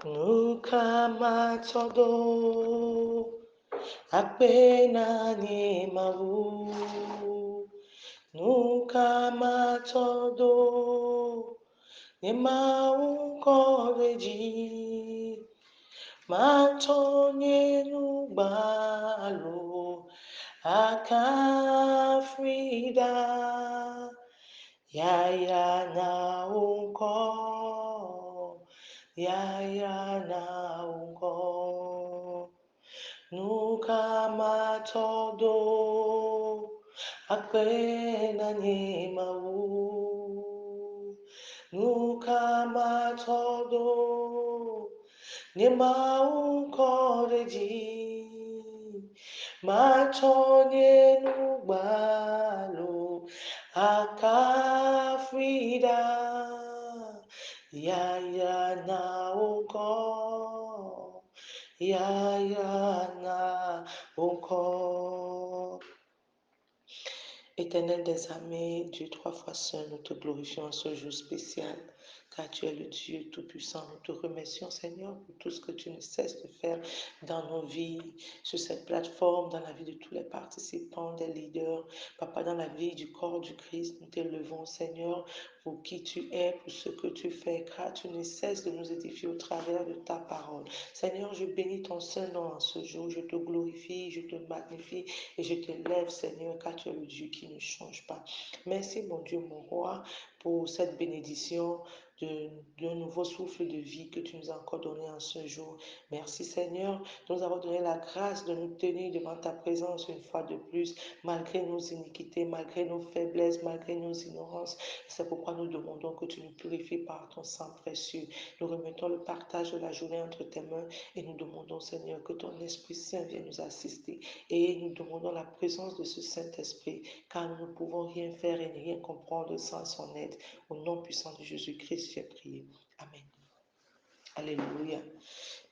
Nukamatodo Akpenani Mawu Nukamatodo Nemaukoreji Matonyenubalo Akafrida Yaya naunko Yaya naunko Nukamatodo Akpenani Mawu Nukamatodo Nemaukoreji Matonyenubalo Akafrida Yaya naunko Yaya naunko. Éternel des armées, Dieu trois fois saint, nous te glorifions ce jour spécial, car tu es le Dieu Tout-Puissant. Nous te remercions, Seigneur, pour tout ce que tu ne cesses de faire dans nos vies, sur cette plateforme, dans la vie de tous les participants, des leaders, Papa, dans la vie du corps du Christ. Nous t'élevons, Seigneur, pour qui tu es, pour ce que tu fais, car tu ne cesses de nous édifier au travers de ta parole. Seigneur, je bénis ton Saint-Nom en ce jour, je te glorifie, je te magnifie et je t'élève, Seigneur, car tu es le Dieu qui ne change pas. Merci, mon Dieu, mon roi, pour cette bénédiction d'un nouveau souffle de vie que tu nous as encore donné en ce jour. Merci, Seigneur, de nous avoir donné la grâce de nous tenir devant ta présence une fois de plus, malgré nos iniquités, malgré nos faiblesses, malgré nos ignorances. C'est pourquoi nous demandons que tu nous purifies par ton sang précieux. Nous remettons le partage de la journée entre tes mains et nous demandons, Seigneur, que ton Esprit Saint vienne nous assister. Et nous demandons la présence de ce Saint-Esprit, car nous ne pouvons rien faire et rien comprendre sans son aide. Au nom puissant de Jésus-Christ, j'ai prié. Amen. Alléluia.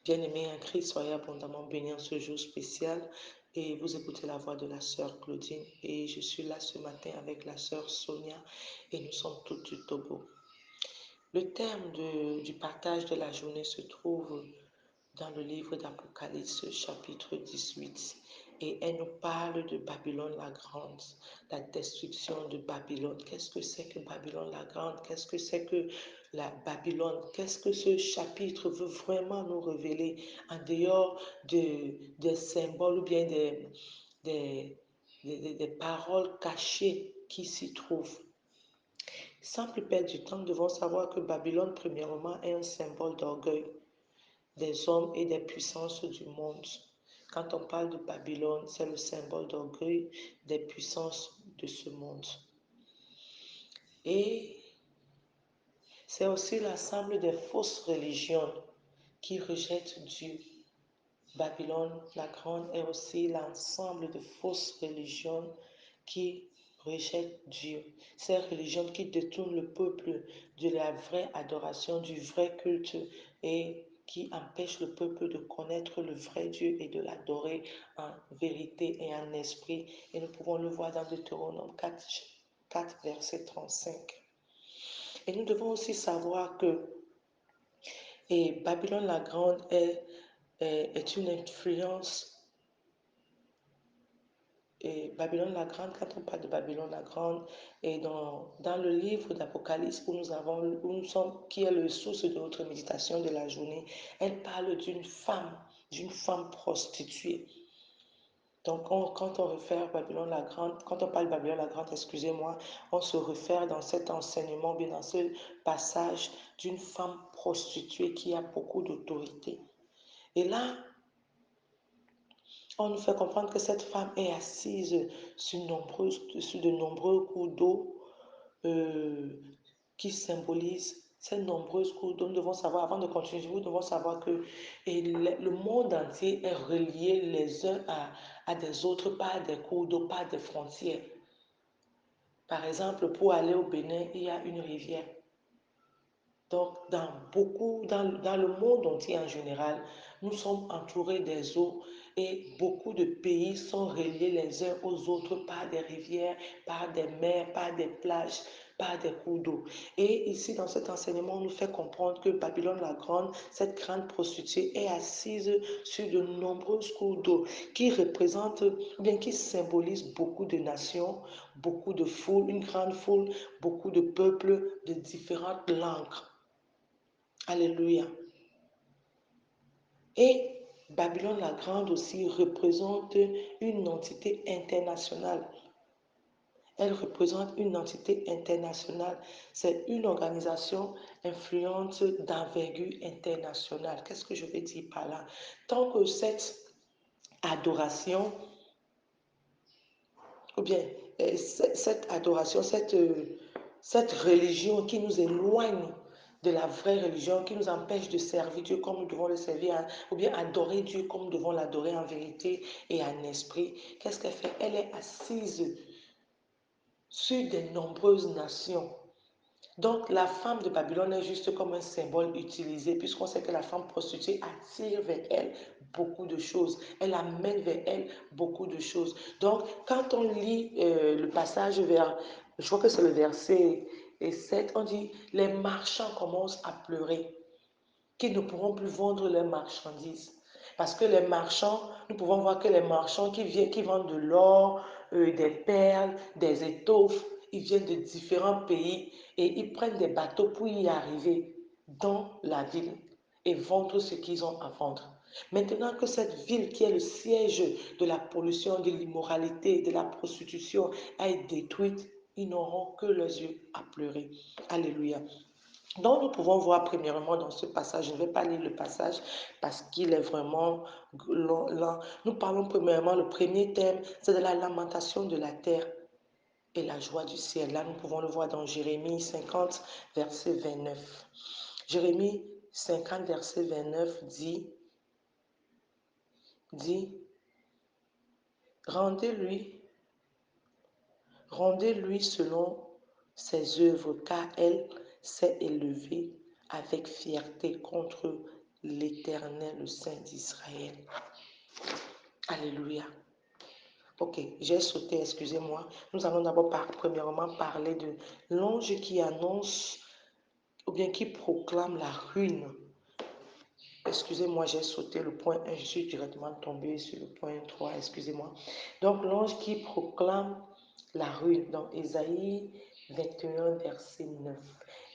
Bien-aimés en Christ, soyez abondamment bénis en ce jour spécial. Et vous écoutez la voix de la sœur Claudine. Et je suis là ce matin avec la sœur Sonia. Et nous sommes toutes du Togo. Le terme du partage de la journée se trouve dans le livre d'Apocalypse, chapitre 18. Et elle nous parle de Babylone la Grande, la destruction de Babylone. Qu'est-ce que c'est que Babylone la Grande? Qu'est-ce que c'est que la Babylone? Qu'est-ce que ce chapitre veut vraiment nous révéler en dehors des symboles ou bien des paroles cachées qui s'y trouvent? Sans plus perdre du temps, nous devons savoir que Babylone, premièrement, est un symbole d'orgueil des hommes et des puissances du monde. Quand on parle de Babylone, c'est le symbole d'orgueil des puissances de ce monde. Et c'est aussi l'ensemble des fausses religions qui rejettent Dieu. Babylone la Grande est aussi l'ensemble de fausses religions qui rejettent Dieu. Ces religions qui détournent le peuple de la vraie adoration, du vrai culte et qui empêchent le peuple de connaître le vrai Dieu et de l'adorer en vérité et en esprit. Et nous pouvons le voir dans Deutéronome 4 verset 35. Et nous devons aussi savoir que Babylone la Grande est une influence. Et Babylone la Grande, quand on parle de Babylone la Grande, et dans le livre d'Apocalypse où nous sommes, qui est le source de notre méditation de la journée, elle parle d'une femme prostituée. Donc, quand on réfère Babylone la Grande, quand on parle de Babylone la Grande, excusez-moi, on se réfère dans cet enseignement, bien dans ce passage, d'une femme prostituée qui a beaucoup d'autorité. Et là, on nous fait comprendre que cette femme est assise sur de nombreux cours d'eau qui symbolisent ces nombreuses cours d'eau. Nous devons savoir, avant de continuer, nous devons savoir que le monde entier est relié les uns à des autres par des cours d'eau, par des frontières. Par exemple, pour aller au Bénin, il y a une rivière. Donc, dans le monde entier en général, nous sommes entourés des eaux et beaucoup de pays sont reliés les uns aux autres par des rivières, par des mers, par des plages. par des cours d'eau. Et ici, dans cet enseignement, on nous fait comprendre que Babylone la Grande, cette grande prostituée, est assise sur de nombreux cours d'eau qui représentent, bien qui symbolisent beaucoup de nations, beaucoup de foules, une grande foule, beaucoup de peuples de différentes langues. Alléluia. Et Babylone la Grande aussi représente une entité internationale. Elle représente une entité internationale. C'est une organisation influente d'envergure internationale. Qu'est-ce que je veux dire par là? Tant que cette adoration, ou bien cette adoration, cette religion qui nous éloigne de la vraie religion, qui nous empêche de servir Dieu comme nous devons le servir, ou bien adorer Dieu comme nous devons l'adorer en vérité et en esprit, qu'est-ce qu'elle fait? Elle est assise sur de nombreuses nations. Donc, la femme de Babylone est juste comme un symbole utilisé, puisqu'on sait que la femme prostituée attire vers elle beaucoup de choses. Elle amène vers elle beaucoup de choses. Donc, quand on lit le passage vers, je crois que c'est le verset 7, on dit, les marchands commencent à pleurer, qu'ils ne pourront plus vendre leurs marchandises. Parce que les marchands, nous pouvons voir que les marchands qui vendent de l'or, des perles, des étoffes, ils viennent de différents pays et ils prennent des bateaux pour y arriver dans la ville et vendre ce qu'ils ont à vendre. Maintenant que cette ville qui est le siège de la pollution, de l'immoralité, de la prostitution a été détruite, ils n'auront que leurs yeux à pleurer. Alléluia. Donc, nous pouvons voir premièrement dans ce passage, je ne vais pas lire le passage parce qu'il est vraiment lent. Nous parlons premièrement, le premier thème, c'est de la lamentation de la terre et la joie du ciel. Là, nous pouvons le voir dans Jérémie 50, verset 29. Jérémie 50, verset 29 dit, rendez-lui selon ses œuvres, car elle s'est élevée avec fierté contre l'Éternel, le Saint d'Israël. Alléluia. Ok, j'ai sauté, excusez-moi. Nous allons d'abord premièrement parler de l'ange qui annonce ou bien qui proclame la ruine. Excusez-moi, j'ai sauté le point 1, je suis directement tombé sur le point 3, excusez-moi. Donc l'ange qui proclame la ruine, dans Ésaïe 21, verset 9.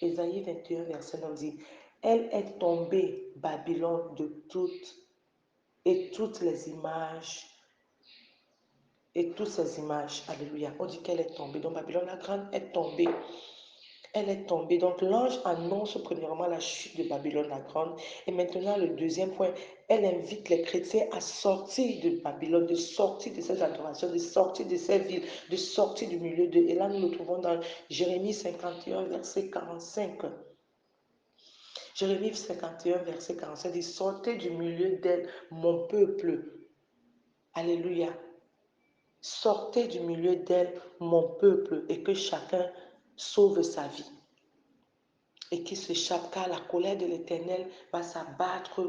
Ésaïe 21, verset 9 dit, elle est tombée, Babylone, de toutes les images, et toutes ces images, alléluia, on dit qu'elle est tombée, donc Babylone la grande est tombée. Elle est tombée. Donc l'ange annonce premièrement la chute de Babylone la grande. Et maintenant le deuxième point, elle invite les chrétiens à sortir de Babylone, de sortir de ces adorations, de sortir de ces villes, de sortir du milieu d'eux. Et là nous le trouvons dans Jérémie 51, verset 45. Jérémie 51, verset 45 dit, sortez du milieu d'elle, mon peuple. Alléluia. Sortez du milieu d'elle, mon peuple, et que chacun sauve sa vie. Et qui s'échappe, car la colère de l'Éternel va s'abattre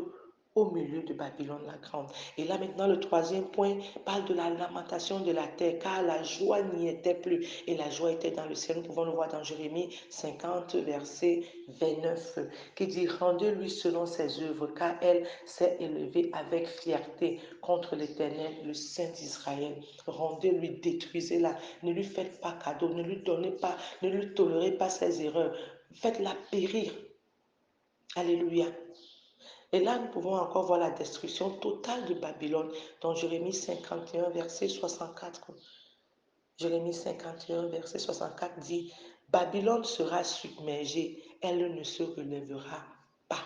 au milieu de Babylone la grande. Et là maintenant, le troisième point parle de la lamentation de la terre, car la joie n'y était plus, et la joie était dans le ciel. Nous pouvons le voir dans Jérémie 50, verset 29, qui dit, rendez-lui selon ses œuvres, car elle s'est élevée avec fierté contre l'Éternel, le Saint d'Israël. Rendez-lui, détruisez-la, ne lui faites pas cadeau, ne lui donnez pas, ne lui tolérez pas ses erreurs. Faites-la périr. Alléluia. Et là, nous pouvons encore voir la destruction totale de Babylone dans Jérémie 51, verset 64. Jérémie 51, verset 64 dit, Babylone sera submergée, elle ne se relèvera pas.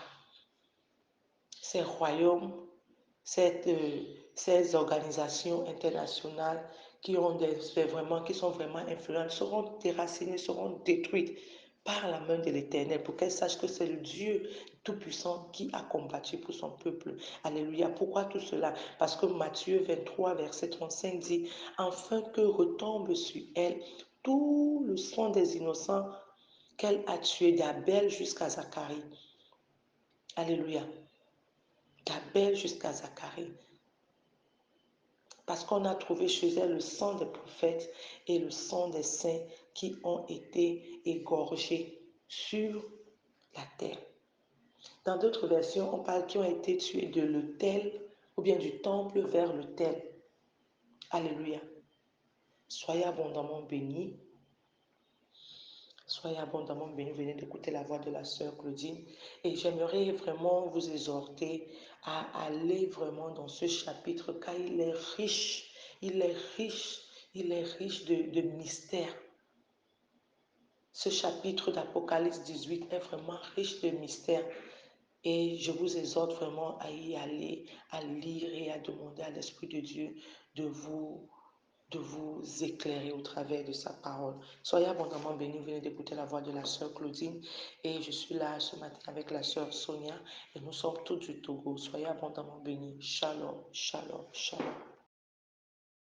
Ces royaumes, ces organisations internationales qui sont vraiment influentes seront déracinées, seront détruites par la main de l'Éternel, pour qu'elle sache que c'est le Dieu Tout-Puissant qui a combattu pour son peuple. Alléluia. Pourquoi tout cela? Parce que Matthieu 23, verset 35 dit, afin que retombe sur elle tout le sang des innocents qu'elle a tués d'Abel jusqu'à Zacharie. Alléluia. D'Abel jusqu'à Zacharie. Parce qu'on a trouvé chez elle le sang des prophètes et le sang des saints qui ont été égorgés sur la terre. Dans d'autres versions, on parle qui ont été tués de l'autel ou bien du temple vers l'autel. Alléluia. Soyez abondamment bénis. Soyez abondamment bénis. Venez d'écouter la voix de la sœur Claudine. Et j'aimerais vraiment vous exhorter à aller vraiment dans ce chapitre car il est riche. Il est riche. Il est riche de mystères. Ce chapitre d'Apocalypse 18 est vraiment riche de mystères. Et je vous exhorte vraiment à y aller, à lire et à demander à l'Esprit de Dieu de vous éclairer au travers de sa parole. Soyez abondamment bénis. Vous venez d'écouter la voix de la sœur Claudine. Et je suis là ce matin avec la sœur Sonia. Et nous sommes tous du Togo. Soyez abondamment bénis. Shalom, shalom, shalom.